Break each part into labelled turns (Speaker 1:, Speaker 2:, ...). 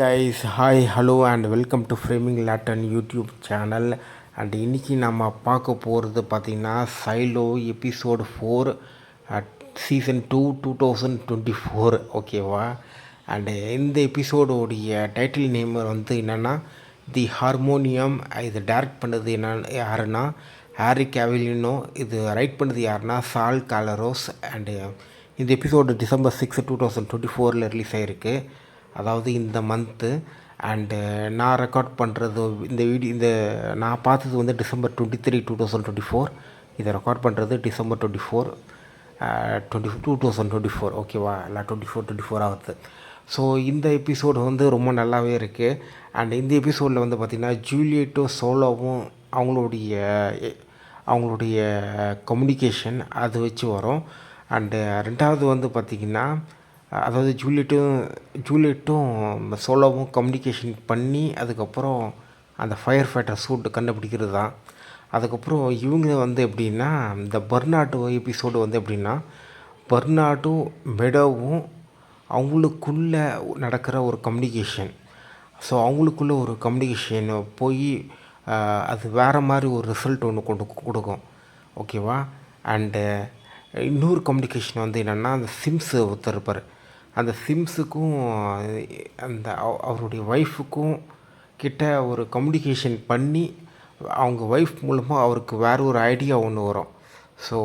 Speaker 1: guys, hi, hello and welcome to Framing Latin YouTube channel. And இன்றைக்கி நம்ம பார்க்க போகிறது பார்த்திங்கன்னா சைலோ எபிசோடு 4 சீசன் 2 2024 ஓகேவா. அண்டு இந்த எபிசோடோடைய டைட்டில் நேம் வந்து என்னென்னா தி ஹார்மோனியம். இது டைரக்ட் பண்ணது யாருன்னா ஹாரி கேவிலினோ. இது ரைட் பண்ணது யாருன்னா சால் காலரோஸ். அண்டு இந்த எபிசோடு December 6, 2024 ரிலீஸ் ஆகிருக்கு, அதாவது இந்த மந்த்து. அண்டு நான் ரெக்கார்ட் பண்ணுறது இந்த நான் பார்த்தது வந்து December 23, 2024. இதை ரெக்கார்ட் பண்ணுறது December 24, 2024 ஓகேவா. இல்லை 24 ஆகுது. ஸோ இந்த எபிசோடு வந்து ரொம்ப நல்லாவே இருக்குது. அண்ட் இந்த எபிசோடில் வந்து பார்த்திங்கன்னா ஜூலியட்டும் சோலோவும் அவங்களுடைய கம்யூனிகேஷன் அது வச்சு வரும். அண்டு ரெண்டாவது வந்து பார்த்திங்கன்னா அதாவது ஜூலியட்டும் சோலோவும் கம்யூனிகேஷன் பண்ணி அதுக்கப்புறம் அந்த ஃபயர் ஃபைட்டர் சூட்டு கண்டுபிடிக்கிறது தான். அதுக்கப்புறம் இவங்க வந்து எப்படின்னா இந்த பெர்னார்டு எபிசோடு வந்து எப்படின்னா பெர்னார்டும் மெடோவும் அவங்களுக்குள்ளே நடக்கிற ஒரு கம்யூனிகேஷன். ஸோ அவங்களுக்குள்ளே ஒரு கம்யூனிகேஷன் போய் அது வேறு மாதிரி ஒரு ரிசல்ட் ஒன்று கொடுக்கும் ஓகேவா. அண்டு இன்னொரு கம்யூனிகேஷன் வந்து என்னென்னா அந்த சிம்ஸு ஒருத்தர் இருப்பார். அந்த சிம்ஸுக்கும் அந்த அவருடைய ஒய்ஃபுக்கும் கிட்ட ஒரு கம்யூனிகேஷன் பண்ணி அவங்க ஒய்ஃப் மூலமாக அவருக்கு வேறு ஒரு ஐடியா ஒன்று வரும். ஸோ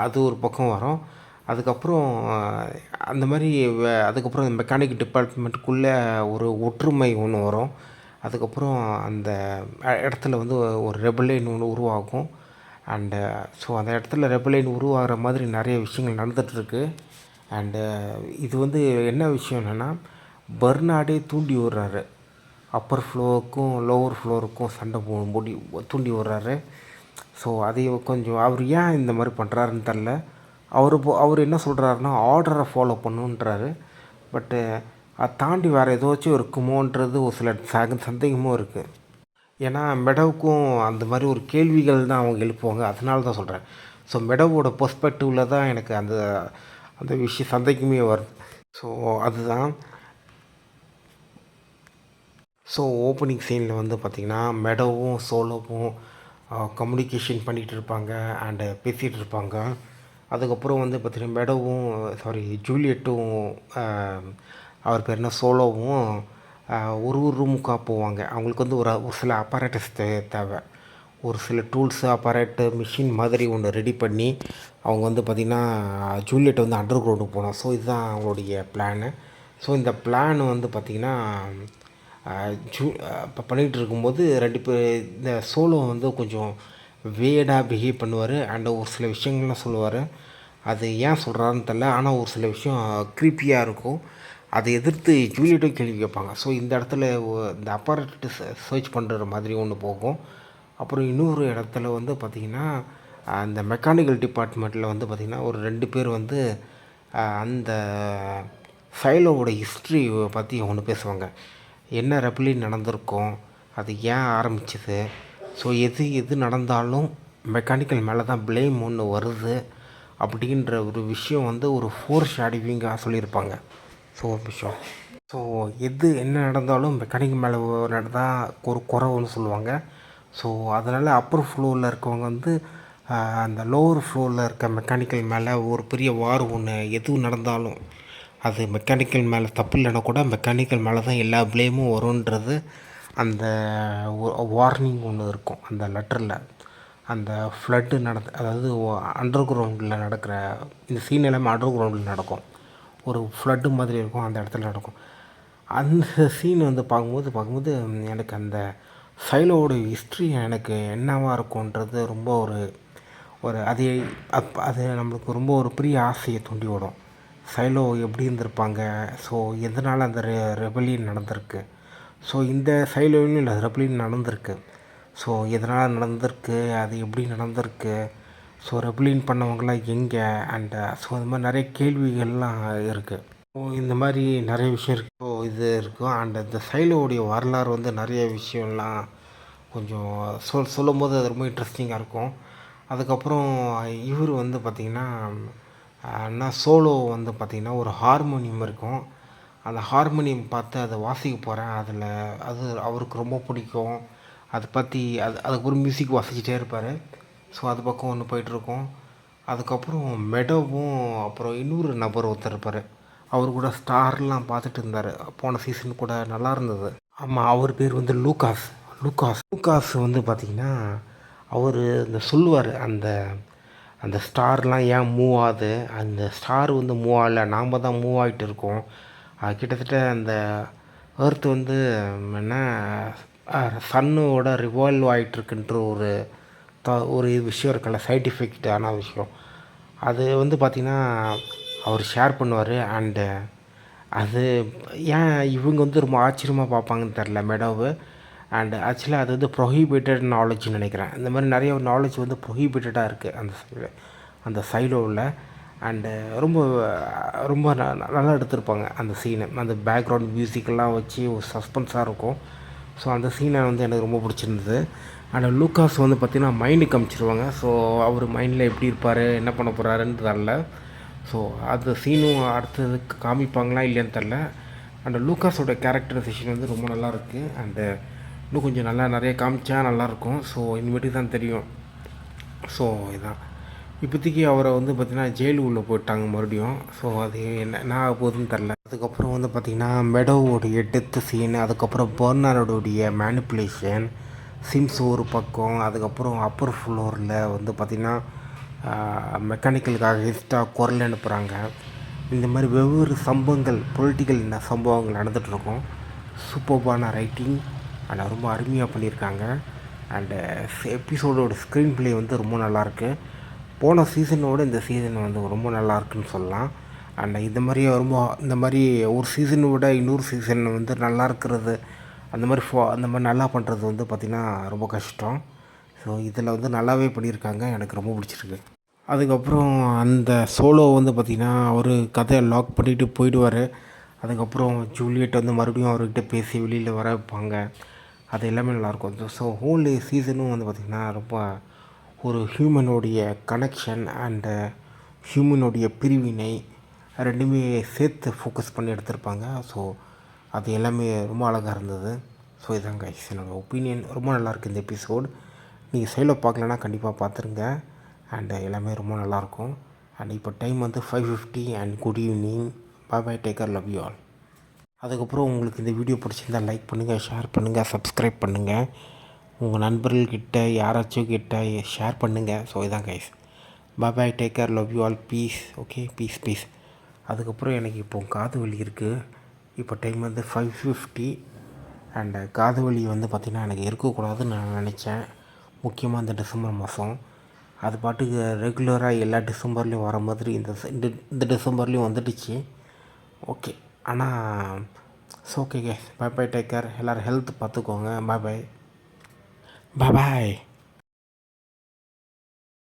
Speaker 1: அது ஒரு பக்கம் வரும். அதுக்கப்புறம் அந்த மாதிரி அதுக்கப்புறம் மெக்கானிக் டிபார்ட்மெண்ட்டுக்குள்ளே ஒரு ஒற்றுமை ஒன்று வரும். அதுக்கப்புறம் அந்த இடத்துல வந்து ஒரு ரெபல்லியன் ஒன்று உருவாகும். அண்டு ஸோ அந்த இடத்துல ரெபல்லியன் உருவாகிற மாதிரி நிறைய விஷயங்கள் நடந்துகிட்ருக்கு. அண்டு இது வந்து என்ன விஷயம் என்னென்னா பெர்னார்டே தூண்டி விடுறாரு, அப்பர் ஃப்ளோருக்கும் லோவர் ஃப்ளோருக்கும் சண்டை தூண்டி விடுறாரு. ஸோ அதை கொஞ்சம் அவர் ஏன் இந்த மாதிரி பண்ணுறாருன்னு தெரில. அவர் என்ன சொல்கிறாருன்னா ஆர்டரை ஃபாலோ பண்ணுன்றாரு. பட்டு அதை தாண்டி வேறு ஏதாச்சும் இருக்குமோன்றது ஒரு சில சந்தேகமும் இருக்குது. ஏன்னா மெடோவுக்கும் அந்த மாதிரி ஒரு கேள்விகள் தான் அவங்க எழுப்புவாங்க, அதனால தான் சொல்கிறேன். ஸோ மெடோவோட பெர்ஸ்பெக்டிவில் தான் எனக்கு அந்த விஷயம் சந்தேகமே வருது. ஸோ அதுதான். ஸோ ஓப்பனிங் சீனில் வந்து பார்த்திங்கன்னா மெடோவும் சோலோவும் கம்யூனிகேஷன் பண்ணிகிட்டு இருப்பாங்க அண்டு பேசிகிட்டு இருப்பாங்க. அதுக்கப்புறம் வந்து பார்த்திங்கன்னா ஜூலியட்டும் அவர் பேர் என்ன சோலோவும் ஒரு ரூமுக்காக போவாங்க. அவங்களுக்கு வந்து ஒரு சில அப்பரேட்டஸ் தேவை, ஒரு சில டூல்ஸு அப்பரேட்டு மிஷின் மாதிரி ஒன்று ரெடி பண்ணி அவங்க வந்து பார்த்திங்கன்னா ஜூலியட் வந்து அண்டர் கிரவுண்டுக்கு போனோம். ஸோ இதுதான் அவங்களுடைய பிளானு. ஸோ இந்த பிளான் வந்து பார்த்திங்கன்னா இப்போ பண்ணிகிட்டு இருக்கும்போது ரெண்டு பேர் இந்த சோலோ வந்து கொஞ்சம் வேடாக பிஹேவ் பண்ணுவார் அண்ட் ஒரு சில விஷயங்கள்லாம் சொல்லுவார். அது ஏன் சொல்கிறாருன்னு தெரில, ஆனால் ஒரு சில விஷயம் க்ரீப்பியாக இருக்கும். அதை எதிர்த்து ஜூலியட்டும் கேள்வி கேட்பாங்க. ஸோ இந்த இடத்துல இந்த அப்பாரட்டு சர்ச் பண்ணுற மாதிரி ஒன்று போகும். அப்புறம் இன்னொரு இடத்துல வந்து பார்த்திங்கன்னா அந்த மெக்கானிக்கல் டிபார்ட்மெண்ட்டில் வந்து பார்த்திங்கன்னா ஒரு 2 பேர் வந்து அந்த சைலோவோட ஹிஸ்ட்ரி பற்றி ஒன்று பேசுவாங்க. என்ன ரெபல்லியன் நடந்திருக்கும், அது ஏன் ஆரம்பிச்சிது, ஸோ எது நடந்தாலும் மெக்கானிக்கல் மேலே தான் ப்ளேம் ஒன்று வருது அப்படின்ற ஒரு விஷயம் வந்து ஒரு ஃபோர் ஷேடிவிங்காக சொல்லியிருப்பாங்க. ஸோ விஷயம் என்ன நடந்தாலும் மெக்கானிக் மேலே நடந்தால் ஒரு குறை ஒன்று சொல்லுவாங்க. ஸோ அதனால் அப்பர் ஃப்ளோரில் இருக்கவங்க வந்து அந்த லோவர் ஃப்ளோரில் இருக்க மெக்கானிக்கல் மேலே ஒரு பெரிய வார் ஒன்று எதுவும் நடந்தாலும் அது மெக்கானிக்கல் மேலே தப்பு இல்லைன்னா கூட மெக்கானிக்கல் மேலே தான் எல்லா ப்ளேமும் வரும்ன்றது அந்த வார்னிங் ஒன்று இருக்கும் அந்த லெட்டரில். அந்த ஃப்ளட்டு அதாவது அண்டர் கிரவுண்டில் நடக்கிற இந்த சீன் எல்லாமே அண்டர் கிரவுண்டில் நடக்கும். ஒரு ஃப்ளட்டு மாதிரி இருக்கும், அந்த இடத்துல நடக்கும். அந்த சீன் வந்து பார்க்கும்போது எனக்கு அந்த சைலோவோட ஹிஸ்ட்ரி எனக்கு என்னவாக இருக்கும்ன்றது ரொம்ப அது நம்மளுக்கு ரொம்ப ஒரு பெரிய ஆசையை தூண்டி விடும். சைலோ எப்படி இருந்திருப்பாங்க, ஸோ எதனால் அந்த ரெபல்லியன் நடந்திருக்கு, ஸோ இந்த சைலோவிலும் இல்லை ரெபல்லியன் நடந்திருக்கு, ஸோ எதனால் நடந்திருக்கு, அது எப்படி நடந்திருக்கு, ஸோ ரெபல்லியன் பண்ணவங்களாம் எங்கே அண்டு ஸோ இந்த மாதிரி நிறைய கேள்விகள்லாம் இருக்குது. ஸோ இந்த மாதிரி நிறைய விஷயம் இருக்குது. ஸோ இது இருக்கும். அண்ட் இந்த சைலோவுடைய வரலாறு வந்து நிறைய விஷயம்லாம் கொஞ்சம் சொல்லும் போது அது ரொம்ப இன்ட்ரெஸ்டிங்காக இருக்கும். அதுக்கப்புறம் இவர் வந்து பார்த்திங்கன்னா சோலோ வந்து பார்த்திங்கன்னா ஒரு ஹார்மோனியம் இருக்கும். அந்த ஹார்மோனியம் பார்த்து அதை வாசிக்க போகிறேன். அதில் அது அவருக்கு ரொம்ப பிடிக்கும். அதை பற்றி அதுக்கப்புறம் மியூசிக் வாசிச்சுட்டே இருப்பார். ஸோ அது பக்கம் ஒன்று போயிட்டுருக்கோம். அதுக்கப்புறம் மெடோவும் அப்புறம் இன்னொரு நபர் ஒருத்தர் இருப்பார். அவர் கூட ஸ்டார்லாம் பார்த்துட்டு இருந்தார். போன சீசன் கூட நல்லா இருந்தது. ஆமாம், அவர் பேர் வந்து லூகாஸ். லூகாஸ் வந்து பார்த்திங்கன்னா அவர் இந்த சொல்லுவார், அந்த அந்த ஸ்டார்லாம் ஏன் மூவ் ஆகுது, அந்த ஸ்டார் வந்து மூவ் ஆகலை, நாம் தான் மூவ் ஆகிட்டு இருக்கோம். அது கிட்டத்தட்ட அந்த எர்த் வந்து என்ன சன்னோட ரிவால்வ் ஆகிட்டுருக்குன்ற ஒரு விஷயம் இருக்குல்ல, சயின்டிஃபிக்கான விஷயம். அது வந்து பார்த்திங்கன்னா அவர் ஷேர் பண்ணுவார். அண்டு அது ஏன் இவங்க வந்து ரொம்ப ஆச்சரியமாக பார்ப்பாங்கன்னு தெரில மெடோவு. அண்டு ஆக்சுவலாக அது வந்து ப்ரொஹிபிட்டட் நாலேஜ்னு நினைக்கிறேன். இந்த மாதிரி நிறைய நாலேஜ் வந்து ப்ரொஹிபிட்டடாக இருக்குது அந்த சைலோவில். அண்டு ரொம்ப ரொம்ப நல்லா எடுத்திருப்பாங்க அந்த சீனை. அந்த பேக்ரவுண்ட் மியூசிக்கெல்லாம் வச்சு ஒரு சஸ்பென்ஸாக இருக்கும். ஸோ அந்த சீனை வந்து எனக்கு ரொம்ப பிடிச்சிருந்தது. அண்ட் லூகாஸ் வந்து பார்த்திங்கன்னா மைண்டு காமிச்சிருவாங்க. ஸோ அவர் மைண்டில் எப்படி இருப்பார், என்ன பண்ண போகிறாருன்னு தெரில. ஸோ அந்த சீனும் அடுத்தது காமிப்பாங்களா இல்லையான்னு தெரில. அண்ட் லூகாஸோட கேரக்டரைசேஷன் வந்து ரொம்ப நல்லாயிருக்கு. அண்டு இன்னும் கொஞ்சம் நல்லா நிறைய காமிச்சா நல்லாயிருக்கும். ஸோ இனிமேட்டுக்கு தான் தெரியும். ஸோ இதான் இப்போதைக்கு அவரை வந்து பார்த்திங்கன்னா ஜெயிலு உள்ளே போயிட்டாங்க மறுபடியும். ஸோ அது என்ன ஆக போகுதுன்னு தெரில. அதுக்கப்புறம் வந்து பார்த்திங்கன்னா மெடோவோடைய டெத்து சீன், அதுக்கப்புறம் பர்னார்டோடைய மேனிப்புலேஷன், சிம்ஸ் ஒரு பக்கம், அதுக்கப்புறம் அப்பர் ஃப்ளோரில் வந்து பார்த்திங்கன்னா மெக்கானிக்கலுக்காக எக்ஸ்ட்ராக குரல் அனுப்புகிறாங்க. இந்த மாதிரி வெவ்வேறு சம்பவங்கள், பொலிட்டிக்கல் சம்பவங்கள் நடந்துகிட்ருக்கும். சூப்பர்பான ரைட்டிங் அண்ட் ரொம்ப அருமையாக பண்ணியிருக்காங்க. அண்டு எபிசோடோட ஸ்க்ரீன் ப்ளே வந்து ரொம்ப நல்லாயிருக்கு. போன சீசனோடு இந்த சீசன் வந்து ரொம்ப நல்லாயிருக்குன்னு சொல்லலாம். அண்ட் இந்த மாதிரி ஒரு சீசனை விட இன்னொரு சீசன் வந்து நல்லா இருக்கிறது, அந்த மாதிரி நல்லா பண்ணுறது வந்து பார்த்திங்கன்னா ரொம்ப கஷ்டம். ஸோ இதில் வந்து நல்லாவே பண்ணியிருக்காங்க. எனக்கு ரொம்ப பிடிச்சிருக்கு. அதுக்கப்புறம் அந்த சோலோ வந்து பார்த்திங்கன்னா அவர் கதையை லாக் பண்ணிவிட்டு போயிடுவார். அதுக்கப்புறம் ஜூலியட் வந்து மறுபடியும் அவர்கிட்ட பேசி வெளியில் வர வைப்பாங்க. அது எல்லாமே நல்லாயிருக்கும். ஸோ ஹோல் சீசனும் வந்து பார்த்திங்கன்னா ரொம்ப ஒரு ஹியூமனுடைய கனெக்ஷன் அண்டு ஹியூமனுடைய பிரிவினை ரெண்டுமே சேர்த்து ஃபோக்கஸ் பண்ணி எடுத்திருப்பாங்க. ஸோ அது எல்லாமே ரொம்ப அழகாக இருந்தது. ஸோ இதாங்க கைஸ் என்னோடய ஒப்பீனியன். ரொம்ப நல்லாயிருக்கு இந்த எபிசோட். நீங்கள் சைடில் பார்க்கலன்னா கண்டிப்பாக பார்த்துருங்க. அண்டு எல்லாமே ரொம்ப நல்லாயிருக்கும். அண்ட் இப்போ டைம் வந்து 5:50 and good evening. Bye take care, love you all. அதுக்கப்புறம் உங்களுக்கு இந்த வீடியோ பிடிச்சிருந்தால் லைக் பண்ணுங்கள், ஷேர் பண்ணுங்கள், சப்ஸ்கிரைப் பண்ணுங்கள். உங்கள் நண்பர்கள்கிட்ட யாராச்சும் கிட்ட ஷேர் பண்ணுங்கள். ஸோ இதான் guys. Bye take care, love you all, peace. Okay, peace. அதுக்கப்புறம் எனக்கு இப்போது காது வலி இருக்குது. இப்போ டைம் வந்து 5:50 அண்டு காது வலி வந்து பார்த்திங்கன்னா எனக்கு இருக்கக்கூடாதுன்னு நான் நினச்சேன். முக்கியமாக இந்த டிசம்பர் மாதம் அது பாட்டுக்கு ரெகுலராக எல்லா டிசம்பர்லேயும் வர மாதிரி இந்த டிசம்பர்லேயும் வந்துடுச்சு. ஓகே, ஆனால் so okay guys. Bye take care. எல்லோரும் ஹெல்த் பார்த்துக்கோங்க. பாய்.